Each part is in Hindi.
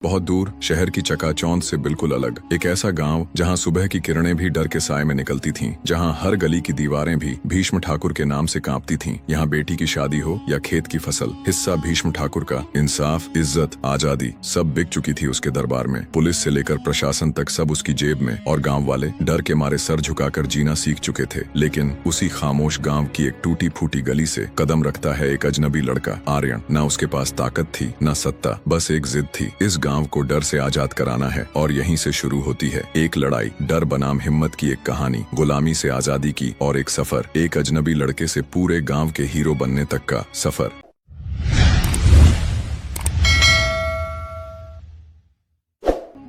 बहुत दूर शहर की चकाचौंध से बिल्कुल अलग एक ऐसा गांव जहां सुबह की किरणें भी डर के साए में निकलती थीं, जहां हर गली की दीवारें भी भीष्म ठाकुर के नाम से कांपती थीं। यहाँ बेटी की शादी हो या खेत की फसल, हिस्सा भीष्म ठाकुर का। इंसाफ, इज्जत, आजादी सब बिक चुकी थी उसके दरबार में। पुलिस से लेकर प्रशासन तक सब उसकी जेब में, और गाँव वाले डर के मारे सर झुकाकर जीना सीख चुके थे। लेकिन उसी खामोश गाँव की एक टूटी फूटी गली से कदम रखता है एक अजनबी लड़का, आर्यन। न उसके पास ताकत थी, न सत्ता, बस एक जिद थी। इस गांव को डर से आजाद कराना है, और यहीं से शुरू होती है एक लड़ाई। डर बनाम हिम्मत की एक कहानी, गुलामी से आजादी की और एक सफर, एक अजनबी लड़के से पूरे गांव के हीरो बनने तक का सफर।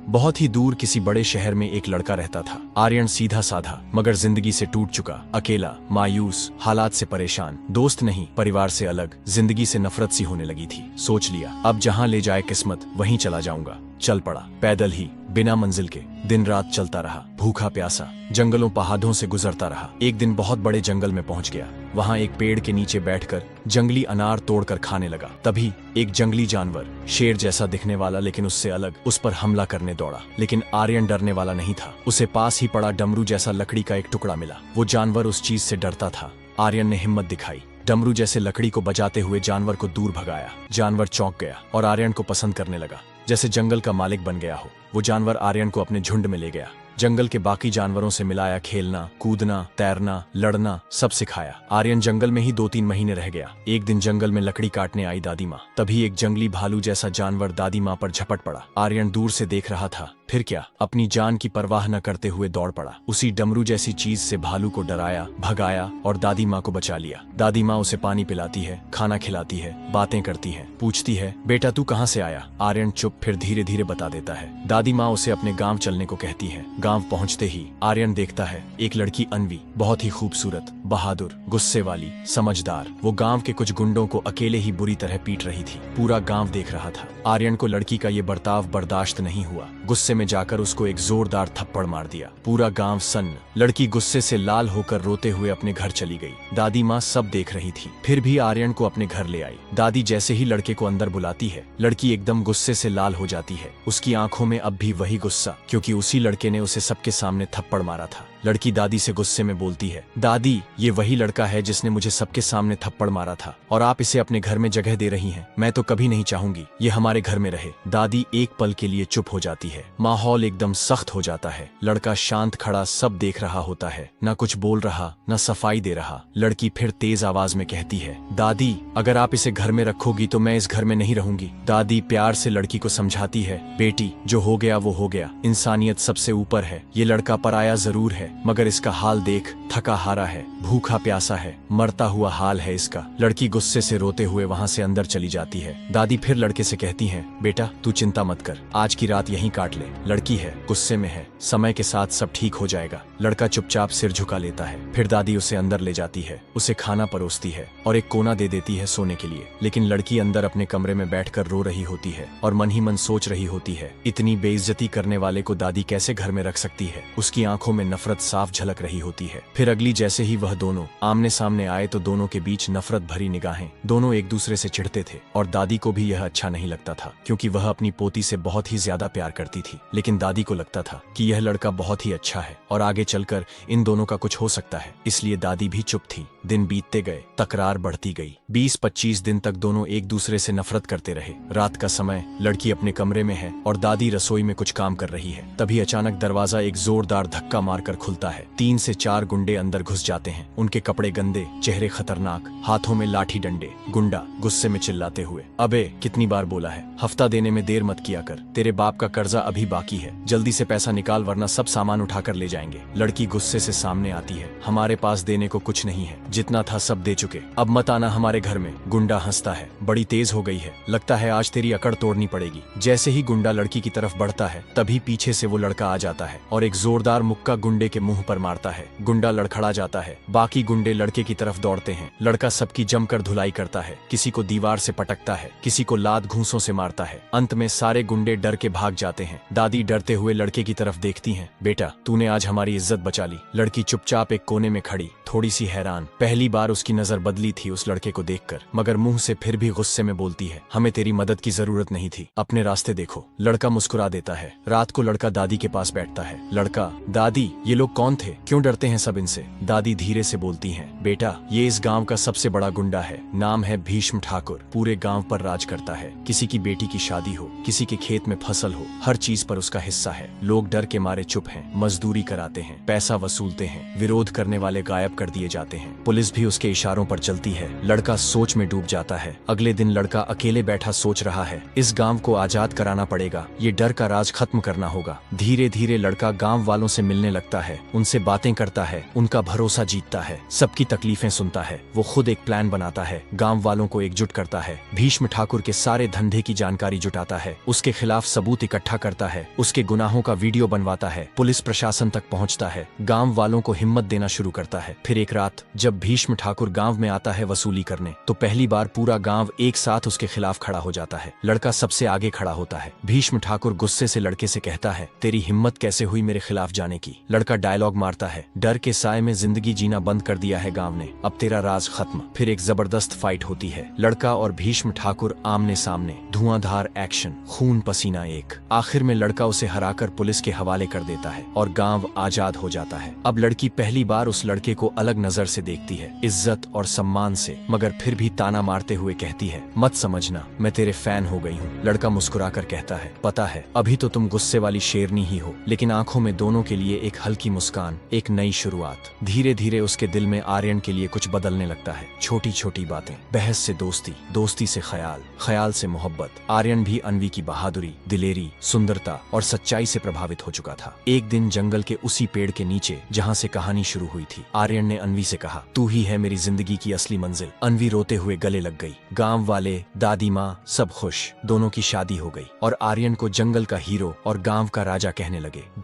बहुत ही दूर किसी बड़े शहर में एक लड़का रहता था। आर्यन सीधा साधा, मगर जिंदगी से टूट चुका, अकेला, मायूस, हालात से परेशान, दोस्त नहीं, परिवार से अलग, जिंदगी से नफरत सी होने लगी थी। सोच लिया, अब जहां ले जाए किस्मत वहीं चला जाऊंगा। चल पड़ा, पैदल ही, बिना मंजिल के, दिन रात चलता रहा, भूखा प्यासा, जंगलों पहाड़ों से गुजरता रहा। एक दिन बहुत बड़े जंगल में पहुंच गया। वहां एक पेड़ के नीचे बैठकर जंगली अनार तोड़कर खाने लगा। तभी एक जंगली जानवर, शेर जैसा दिखने वाला लेकिन उससे अलग, उस पर हमला करने दौड़ा। लेकिन आर्यन डरने वाला नहीं था। उसे पास ही पड़ा डमरू जैसा लकड़ी का एक टुकड़ा मिला। वो जानवर उस चीज से डरता था। आर्यन ने हिम्मत दिखाई, डमरू जैसे लकड़ी को बजाते हुए जानवर को दूर भगाया। जानवर चौंक गया और आर्यन को पसंद करने लगा, जैसे जंगल का मालिक बन गया हो। वो जानवर आर्यन को अपने झुंड में ले गया। जंगल के बाकी जानवरों से मिलाया, खेलना, कूदना, तैरना, लड़ना सब सिखाया। आर्यन जंगल में ही 2-3 महीने रह गया। एक दिन जंगल में लकड़ी काटने आई दादी माँ। तभी एक जंगली भालू जैसा जानवर दादी माँ पर झपट पड़ा। आर्यन दूर से देख रहा था, फिर क्या, अपनी जान की परवाह न करते हुए दौड़ पड़ा। उसी डमरू जैसी चीज से भालू को डराया, भगाया और दादी माँ को बचा लिया। दादी माँ उसे पानी पिलाती है, खाना खिलाती है, बातें करती है, पूछती है, बेटा तू कहाँ से आया? आर्यन चुप, फिर धीरे धीरे बता देता है। दादी माँ उसे अपने गाँव चलने को कहती है। गाँव पहुँचते ही आर्यन देखता है एक लड़की, अन्वी, बहुत ही खूबसूरत, बहादुर, गुस्से वाली, समझदार। वो गाँव के कुछ गुंडों को अकेले ही बुरी तरह पीट रही थी। पूरा गाँव देख रहा था। आर्यन को लड़की का ये बर्ताव बर्दाश्त नहीं हुआ। गुस्से में जाकर उसको एक जोरदार थप्पड़ मार दिया। पूरा गांव सन्न। लड़की गुस्से से लाल होकर रोते हुए अपने घर चली गई। दादी माँ सब देख रही थी। फिर भी आर्यन को अपने घर ले आई। दादी जैसे ही लड़के को अंदर बुलाती है, लड़की एकदम गुस्से से लाल हो जाती है। उसकी आंखों में अब भी वही गुस्सा, क्योंकि उसी लड़के ने उसे सबके सामने थप्पड़ मारा था। लड़की दादी से गुस्से में बोलती है, दादी ये वही लड़का है जिसने मुझे सबके सामने थप्पड़ मारा था, और आप इसे अपने घर में जगह दे रही हैं। मैं तो कभी नहीं चाहूंगी ये हमारे घर में रहे। दादी एक पल के लिए चुप हो जाती है। माहौल एकदम सख्त हो जाता है। लड़का शांत खड़ा सब देख रहा होता है, न कुछ बोल रहा, न सफाई दे रहा। लड़की फिर तेज आवाज में कहती है, दादी अगर आप इसे घर में रखोगी तो मैं इस घर में नहीं रहूंगी। दादी प्यार से लड़की को समझाती है, बेटी जो हो गया वो हो गया, इंसानियत सबसे ऊपर है। ये लड़का पराया जरूर है, मगर इसका हाल देख, थका हारा है, भूखा प्यासा है, मरता हुआ हाल है इसका। लड़की गुस्से से रोते हुए वहाँ से अंदर चली जाती है। दादी फिर लड़के से कहती हैं, बेटा तू चिंता मत कर, आज की रात यहीं काट ले। लड़की है, गुस्से में है, समय के साथ सब ठीक हो जाएगा। लड़का चुपचाप सिर झुका लेता है। फिर दादी उसे अंदर ले जाती है, उसे खाना परोसती है और एक कोना दे देती है सोने के लिए। लेकिन लड़की अंदर अपने कमरे में बैठकर रो रही होती है और मन ही मन सोच रही होती है, इतनी बेइज्जती करने वाले को दादी कैसे घर में रख सकती है। उसकी आंखों में नफरत साफ झलक रही होती है। फिर अगली जैसे ही वह दोनों आमने सामने आए तो दोनों के बीच नफरत भरी निगाहें। दोनों एक दूसरे से चिढ़ते थे और दादी को भी यह अच्छा नहीं लगता था, क्योंकि वह अपनी पोती से बहुत ही ज्यादा प्यार करती थी। लेकिन दादी को लगता था कि यह लड़का बहुत ही अच्छा है और आगे चलकर इन दोनों का कुछ हो सकता है, इसलिए दादी भी चुप थी। दिन बीतते गए, तकरार बढ़ती गई। 20-25 दिन तक दोनों एक दूसरे से नफरत करते रहे। रात का समय, लड़की अपने कमरे में है और दादी रसोई में कुछ काम कर रही है। तभी अचानक दरवाजा एक जोरदार धक्का मारकर खुलता है। 3 से 4 गुंडे अंदर घुस जाते हैं। उनके कपड़े गंदे, चेहरे खतरनाक, हाथों में लाठी डंडे। गुंडा गुस्से में चिल्लाते हुए, अबे कितनी बार बोला है, हफ्ता देने में देर मत किया कर, तेरे बाप का कर्जा अभी बाकी है, जल्दी से पैसा निकाल वरना सब सामान उठाकर ले जाएंगे। लड़की गुस्से से सामने आती है, हमारे पास देने को कुछ नहीं है, जितना था सब दे चुके, अब मत आना हमारे घर में। गुंडा हंसता है, बड़ी तेज हो गई है, लगता है आज तेरी अकड़ तोड़नी पड़ेगी। जैसे ही गुंडा लड़की की तरफ बढ़ता है, तभी पीछे से वो लड़का आ जाता है और एक जोरदार मुक्का गुंडे के मुंह पर मारता है। गुंडा लड़खड़ा जाता है। बाकी गुंडे लड़के की तरफ दौड़ते हैं। लड़का सबकी जमकर धुलाई करता है, किसी को दीवार से पटकता है, किसी को लात घूंसों से मारता है। अंत में सारे गुंडे डर के भाग जाते हैं। दादी डरते हुए लड़के की तरफ देखती हैं। बेटा, तूने आज हमारी इज्जत बचा ली। लड़की चुपचाप एक कोने में खड़ी, थोड़ी सी हैरान। पहली बार उसकी नजर बदली थी उस लड़के को देखकर, मगर मुंह से फिर भी गुस्से में बोलती है, हमें तेरी मदद की जरूरत नहीं थी, अपने रास्ते देखो। लड़का मुस्कुरा देता है। रात को लड़का दादी के पास बैठता है। लड़का, दादी, ये लोग कौन थे? क्यों डरते हैं सब इनसे? दादी धीरे से बोलती हैं, बेटा, ये इस गांव का सबसे बड़ा गुंडा है। नाम है भीष्म ठाकुर। पूरे गांव पर राज करता है। किसी की बेटी की शादी हो, किसी के खेत में फसल हो, हर चीज पर उसका हिस्सा है। लोग डर के मारे चुप हैं, मजदूरी कराते हैं, पैसा वसूलते हैं, विरोध करने वाले गायब कर दिए जाते हैं। पुलिस भी उसके इशारों पर चलती है। लड़का सोच में डूब जाता है। अगले दिन लड़का अकेले बैठा सोच रहा है, इस गांव को आजाद कराना पड़ेगा, ये डर का राज खत्म करना होगा। धीरे धीरे लड़का गांव वालों से मिलने लगता है, उनसे बातें करता है, उनका भरोसा जीतता है, सबकी तकलीफें सुनता है। वो खुद एक प्लान बनाता है, गांव वालों को एकजुट करता है, भीष्म ठाकुर के सारे धंधे की जानकारी जुटाता है, उसके खिलाफ सबूत इकट्ठा करता है, उसके गुनाहों का वीडियो बनवाता है, पुलिस प्रशासन तक पहुंचता है, गांव वालों को हिम्मत देना शुरू करता है। फिर एक रात जब भीष्म ठाकुर गांव में आता है वसूली करने, तो पहली बार पूरा गांव एक साथ उसके खिलाफ खड़ा हो जाता है। लड़का सबसे आगे खड़ा होता है। भीष्म ठाकुर गुस्से से लड़के से कहता है, तेरी हिम्मत कैसे हुई मेरे खिलाफ जाने की? लड़का डायलॉग मारता है, डर के साए में जिंदगी जीना बंद कर दिया है गांव ने, अब तेरा राज खत्म। फिर एक जबरदस्त फाइट होती है। लड़का और भीष्म ठाकुर आमने सामने, धुआंधार एक्शन, खून पसीना एक। आखिर में लड़का उसे हराकर पुलिस के हवाले कर देता है और गांव आजाद हो जाता है। अब लड़की पहली बार उस लड़के को अलग नजर से देखती है, इज्जत और सम्मान से, मगर फिर भी ताना मारते हुए कहती है, मत समझना, मैं तेरे फैन हो गई हूँ। लड़का मुस्कुराकर कहता है, पता है, अभी तो तुम गुस्से वाली शेरनी ही हो, लेकिन आंखों में दोनों के लिए एक हल्की मुस्कान, एक नई शुरुआत। धीरे धीरे उसके दिल में आर्यन के लिए कुछ बदलने लगता है। छोटी छोटी बातें, बहस से दोस्ती, दोस्ती से ख्याल, ख्याल से मोहब्बत। आर्यन भी अन्वी की बहादुरी, दिलेरी, सुंदरता और सच्चाई से प्रभावित हो चुका था। एक दिन जंगल के उसी पेड़ के नीचे जहाँ से कहानी शुरू हुई थी, आर्यन ने अन्वी से कहा, तू ही है मेरी जिंदगी की असली मंजिल। अन्वी रोते हुए गले लग गई। गांव वाले, दादी माँ, सब खुश। दोनों की शादी हो गई और आर्यन को जंगल का हीरो और गांव का राजा कहने लगे।